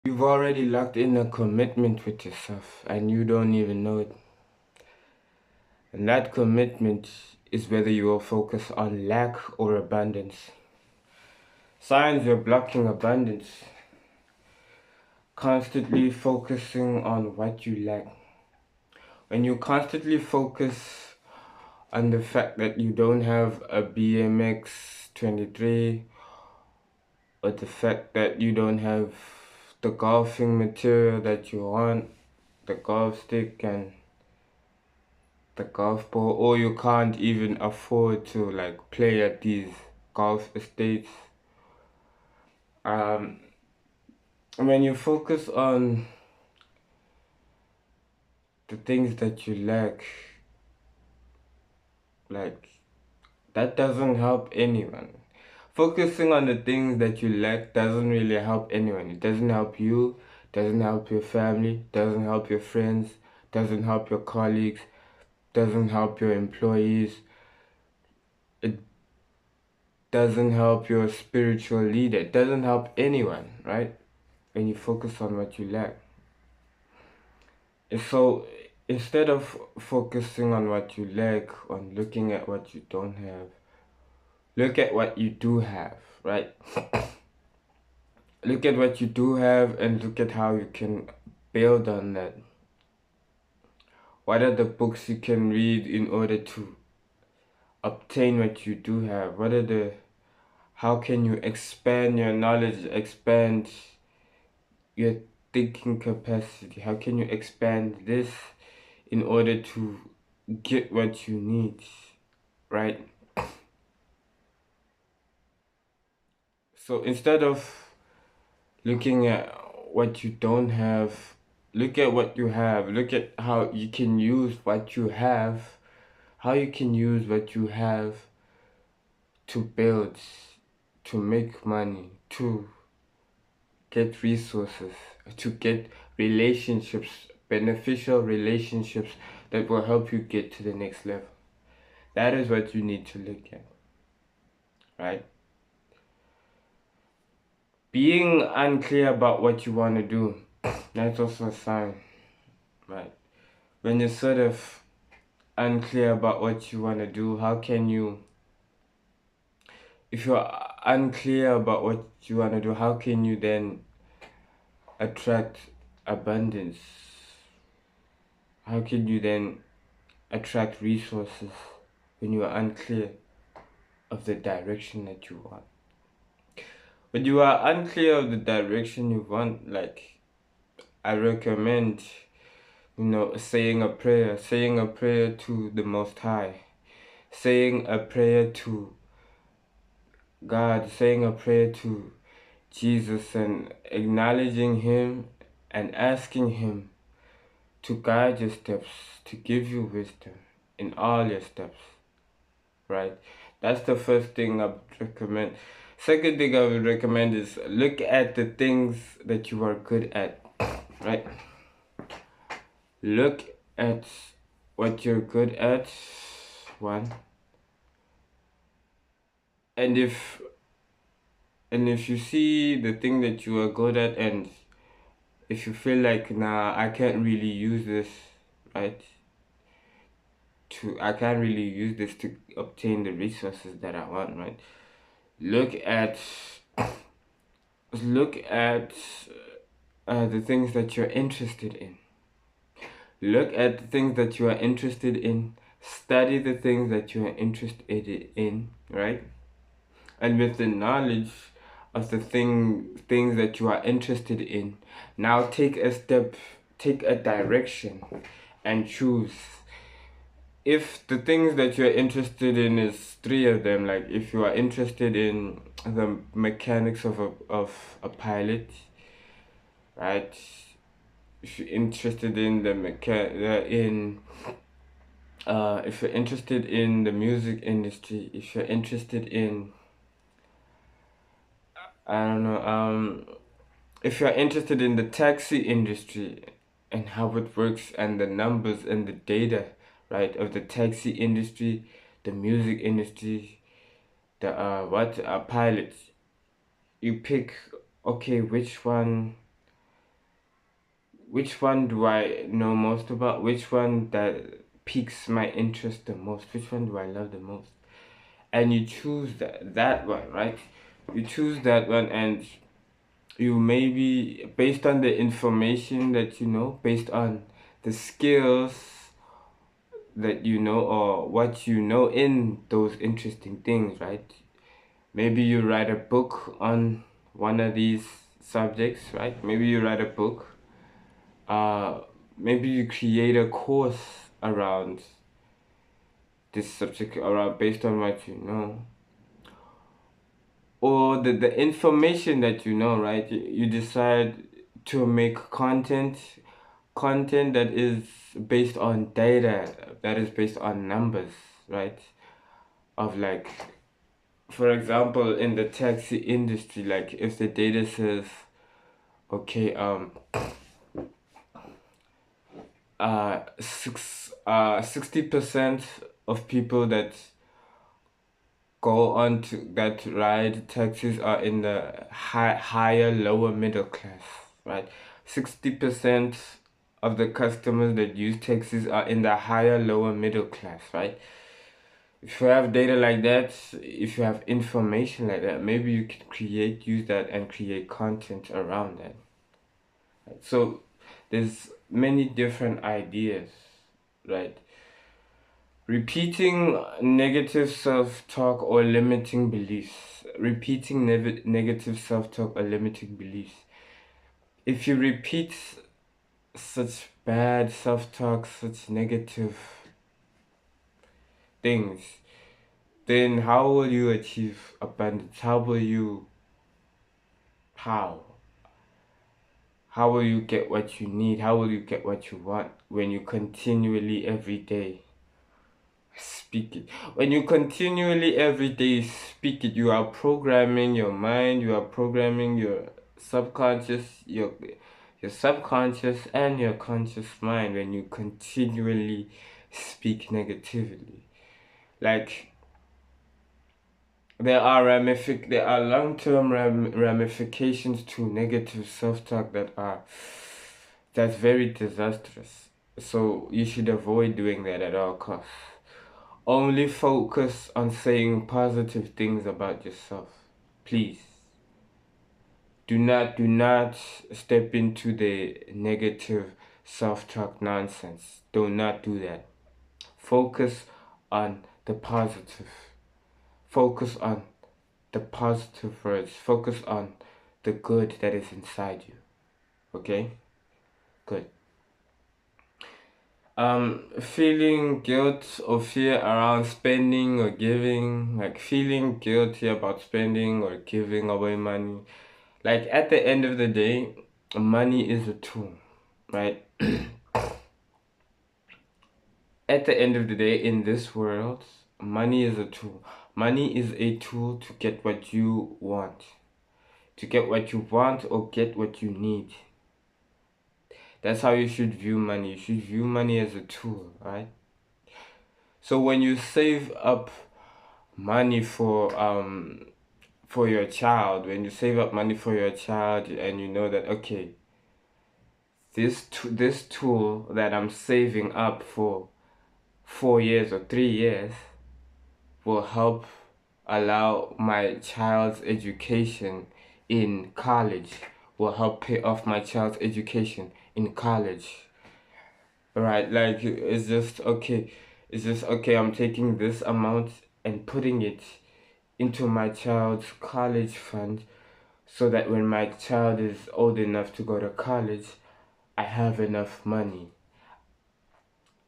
You've already locked in a commitment with yourself and you don't even know it. And that commitment is whether you will focus on lack or abundance. Signs you're blocking abundance. Constantly focusing on what you lack. When you constantly focus on the fact that you don't have a BMX 23, or the fact that you don't have the golfing material that you want, the golf stick and the golf ball, or you can't even afford to like play at these golf estates. um when you focus on the things that you lack, like, that doesn't help anyone. Focusing on the things that you lack doesn't really help anyone. It doesn't help you, doesn't help your family, doesn't help your friends, doesn't help your colleagues, doesn't help your employees. It doesn't help your spiritual leader. It doesn't help anyone, right? When you focus on what you lack. And so instead of focusing on what you lack, on looking at what you don't have, look at what you do have, right? Look at what you do have and look at how you can build on that. What are the books you can read in order to obtain what you do have? How can you expand your knowledge, expand your thinking capacity? How can you expand this in order to get what you need, right? So instead of looking at what you don't have, look at what you have. Look at how you can use what you have, how you can use what you have to build, to make money, to get resources, to get relationships, beneficial relationships that will help you get to the next level. That is what you need to look at, right? Being unclear about what you want to do, that's also a sign, right? When you're sort of unclear about what you want to do, how can you, if you're unclear about what you want to do, how can you then attract abundance? How can you then attract resources when you are unclear of the direction that you want? When you are unclear of the direction you want, like, I recommend, saying a prayer to the Most High, saying a prayer to God, saying a prayer to Jesus, and acknowledging Him and asking Him to guide your steps, to give you wisdom in all your steps, right? That's the first thing I would recommend. Second thing I would recommend is look at the things that you are good at, right? Look at what you're good at, one. And if you see the thing that you are good at, and if you feel like, nah, I can't really use this, right? I can't really use this to obtain the resources that I want, right? Look at look at the things that you're interested in. Look at the things that you are interested in. Study the things that you are interested in, right? And with the knowledge of the things that you are interested in, now take a step, take a direction, and choose. If the things that you're interested in is three of them, like if you are interested in the mechanics of a pilot, right? If you're interested in the if you're interested in the music industry, if you're interested in, I don't know, if you're interested in the taxi industry and how it works and the numbers and the data, right, of the taxi industry, the music industry, the pilots, you pick, okay, which one which one do I know most about? Which one that piques my interest the most? Which one do I love the most? And you choose that one, right? You choose that one, and you maybe, based on the information that you know, based on the skills that you know, or what you know in those interesting things, right? Maybe you write a book on one of these subjects, right? Maybe you write a book. uh Maybe you create a course around this subject, around, based on what you know, or the information that you know, right? You decide to make content that is based on data, that is based on numbers, right? Of, like, for example, in the taxi industry, like, if the data says, okay, 60% of people that go on to that ride taxis are in the higher lower middle class, right? 60% of the customers that use taxis are in the higher lower middle class, right? If you have data like that, if you have information like that, maybe you can use that and create content around that. So there's many different ideas, right? Repeating negative self-talk or limiting beliefs. Repeating negative self-talk or limiting beliefs. If you repeat such bad self-talk, such negative things, then how will you achieve abundance? How? How will you get what you need? How will you get what you want when you continually every day speak it? When you continually every day speak it, you are programming your mind, you are programming your subconscious, your subconscious and your conscious mind when you continually speak negatively. Like, there are long-term ramifications to negative self-talk that's very disastrous. So you should avoid doing that at all costs. Only focus on saying positive things about yourself. Please. Do not step into the negative self-talk nonsense. Do not do that. Focus on the positive. Focus on the positive words. Focus on the good that is inside you. Okay? Good. Feeling guilt or fear around spending or giving, like feeling guilty about spending or giving away money. Like, at the end of the day, money is a tool, right? At the end of the day, in this world, money is a tool. Money is a tool to get what you want. To get what you want or get what you need. That's how you should view money. You should view money as a tool, right? So when you save up money for your child, when you save up money for your child and you know that, okay, this tool that I'm saving up for 4 years or 3 years will help allow my child's education in college, will help pay off my child's education in college. Right, like, it's just okay, I'm taking this amount and putting it into my child's college fund, so that when my child is old enough to go to college, I have enough money.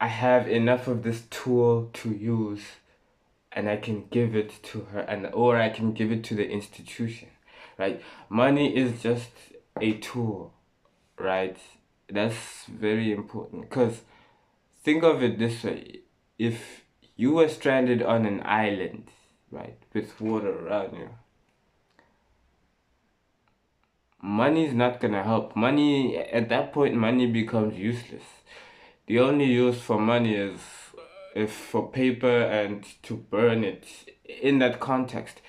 I have enough of this tool to use, and I can give it to her, or I can give it to the institution, right? Money is just a tool, right? That's very important, because think of it this way. If you were stranded on an island, right, with water around you, money is not gonna help. Money, at that point, money becomes useless. The only use for money is if for paper and to burn it. In that context,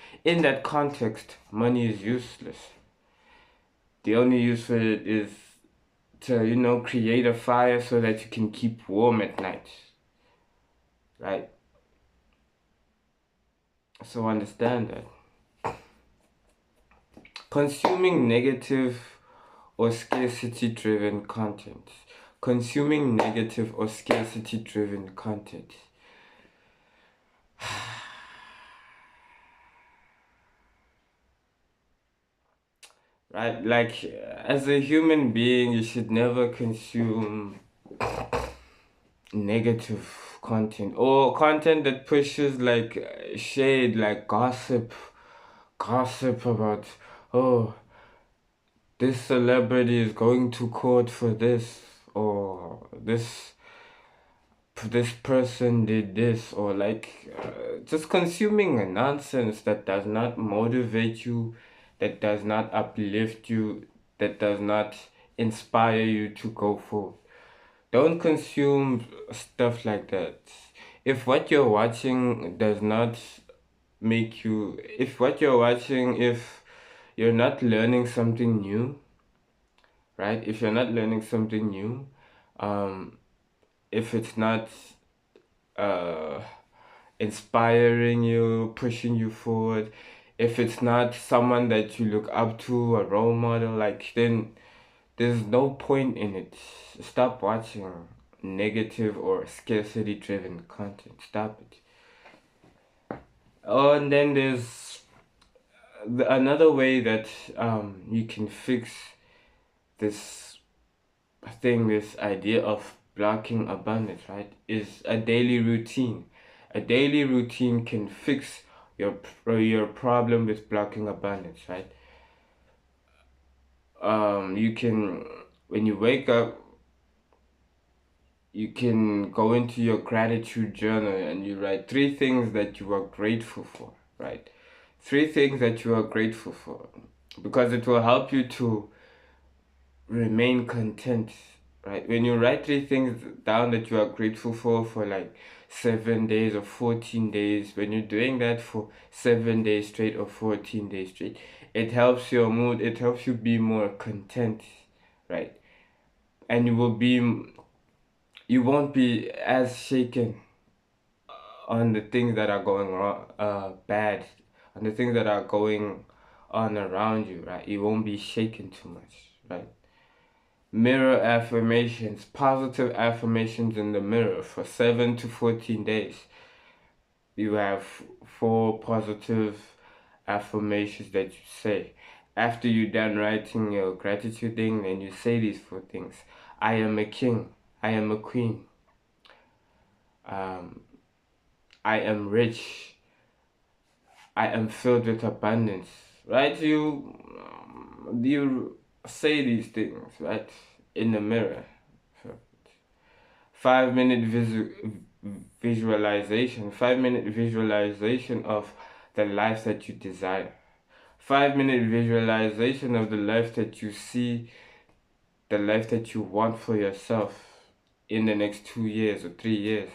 money is useless. The only use for it is to create a fire so that you can keep warm at night, right? So understand that consuming negative or scarcity driven content, consuming negative or scarcity driven content, right? Like, as a human being, you should never consume negative content or content that pushes like shade, like gossip about, oh, this celebrity is going to court for this, or this person did this, or like just consuming a nonsense that does not motivate you, that does not uplift you, that does not inspire you to go forward. Don't consume stuff like that. If what you're watching does not make you, if what you're watching, if you're not learning something new, right? If you're not learning something new, um, if it's not uh, inspiring you, pushing you forward, if it's not someone that you look up to, a role model, like, then there's no point in it. Stop watching negative or scarcity driven content. Stop it. Oh, and then there's another way that you can fix this this idea of blocking abundance, right? Is a daily routine. A daily routine can fix your problem with blocking abundance, right? You can, when you wake up, you can go into your gratitude journal and you write 3 things that you are grateful for, right? 3 things that you are grateful for, because it will help you to remain content, right? When you write 3 things down that you are grateful for like 7 days or 14 days, when you're doing that for 7 days straight or 14 days straight, it helps your mood, it helps you be more content, right? And you won't be as shaken on the things that are going wrong, bad, on the things that are going on around you, right? You won't be shaken too much, right? Mirror affirmations, positive affirmations in the mirror for 7 to 14 days. You have 4 positive affirmations that you say. After you're done writing your gratitude thing, then you say these 4 things. I am a king. I am a queen. Um, I am rich. I am filled with abundance. Right? You say these things, right, in the mirror. 5 minute visualization. 5 minute visualization of the life that you desire. 5 minute visualization of the life that you see, the life that you want for yourself in the next 2 years or 3 years.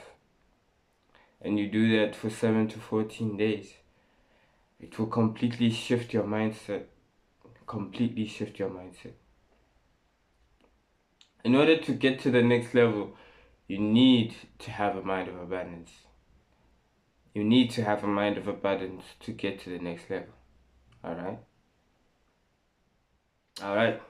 And you do that for 7 to 14 days. It will completely shift your mindset. Completely shift your mindset. In order to get to the next level, you need to have a mind of abundance. You need to have a mind of abundance to get to the next level. Alright? Alright.